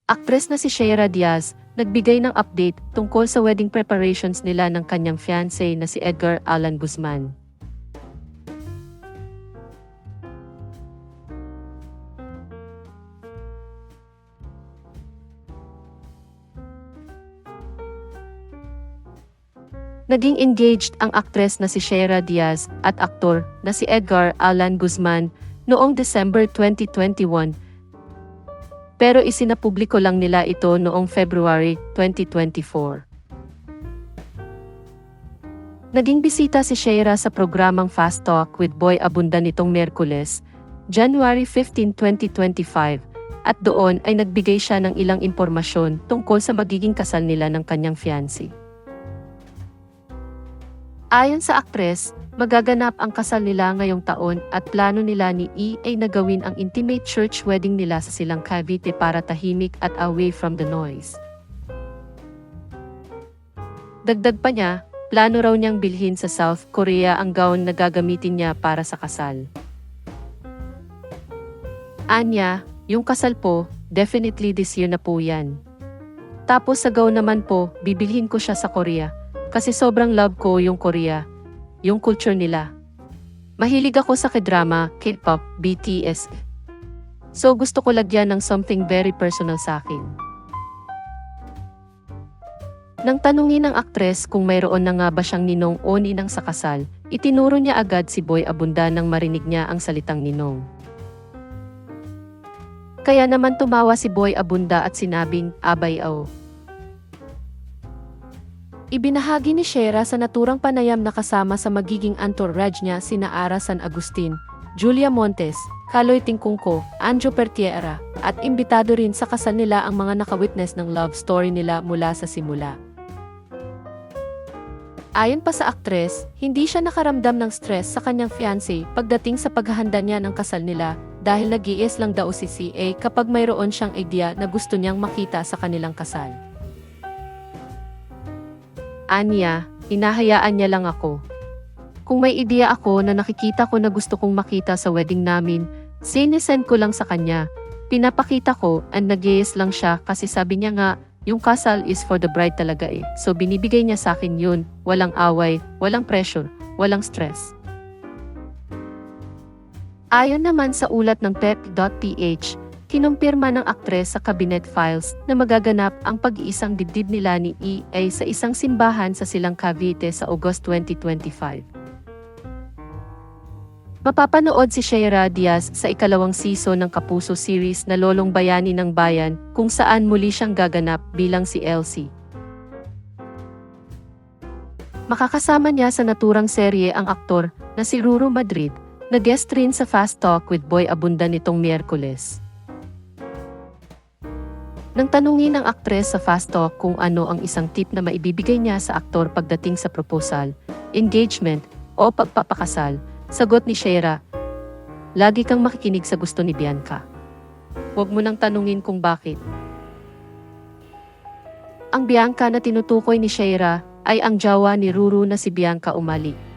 Aktres na si Sheira Diaz, nagbigay ng update tungkol sa wedding preparations nila ng kanyang fiancé na si Edgar Allan Guzman. Naging engaged ang aktres na si Sheira Diaz at aktor na si Edgar Allan Guzman noong December 2021. Pero isinapubliko lang nila ito noong February 2024. Naging bisita si Sheira sa programang Fast Talk with Boy Abunda nitong Miyerkules, January 15, 2025, at doon ay nagbigay siya ng ilang impormasyon tungkol sa magiging kasal nila ng kanyang fiancé. Ayon sa aktres, magaganap ang kasal nila ngayong taon at plano nila ni E ay nagawin ang intimate church wedding nila sa Silang Cavite para tahimik at away from the noise. Dagdag pa niya, plano raw niyang bilhin sa South Korea ang gown na gagamitin niya para sa kasal. Anya, yung kasal po, definitely this year na po yan. Tapos sa gown naman po, bibilhin ko siya sa Korea. Kasi sobrang love ko yung Korea, yung culture nila. Mahilig ako sa K-drama, K-pop, BTS. So gusto ko lagyan ng something very personal sa akin. Nang tanungin ng aktres kung mayroon na nga ba siyang ninong o ninang sa kasal, itinuro niya agad si Boy Abunda nang marinig niya ang salitang ninong. Kaya naman tumawa si Boy Abunda at sinabing, abay aw. Ibinahagi ni Sheira sa naturang panayam na kasama sa magiging entourage niya sina Ara San Agustin, Julia Montes, Kaloy Tingkungko, Anjo Pertiera, at imbitado rin sa kasal nila ang mga nakawitness ng love story nila mula sa simula. Ayon pa sa aktres, hindi siya nakaramdam ng stress sa kanyang fiancé pagdating sa paghahanda niya ng kasal nila dahil nag-iis lang daw si CA kapag mayroon siyang idea na gusto niyang makita sa kanilang kasal. Anya, hinahayaan niya lang ako. Kung may ideya ako na nakikita ko na gusto kong makita sa wedding namin, sinesend ko lang sa kanya. Pinapakita ko and nag-yes lang siya kasi sabi niya nga, yung kasal is for the bride talaga eh. So binibigay niya sa akin yun, walang away, walang pressure, walang stress. Ayon naman sa ulat ng pep.ph, kinumpirma ng aktres sa cabinet files na magaganap ang pag-iisang dibdib nila ni E ay sa isang simbahan sa Silang Cavite sa August 2025. Mapapanood si Sheira Diaz sa ikalawang season ng Kapuso series na Lolong Bayani ng Bayan kung saan muli siyang gaganap bilang si Elsie. Makakasama niya sa naturang serye ang aktor na si Ruru Madrid, na guest rin sa Fast Talk with Boy Abunda nitong Miyerkules. Nang tanungin ng aktres sa Fast Talk kung ano ang isang tip na maibibigay niya sa aktor pagdating sa proposal, engagement, o pagpapakasal, sagot ni Sheira, lagi kang makikinig sa gusto ni Bianca. Huwag mo nang tanungin kung bakit. Ang Bianca na tinutukoy ni Sheira ay ang jowa ni Ruru na si Bianca Umali.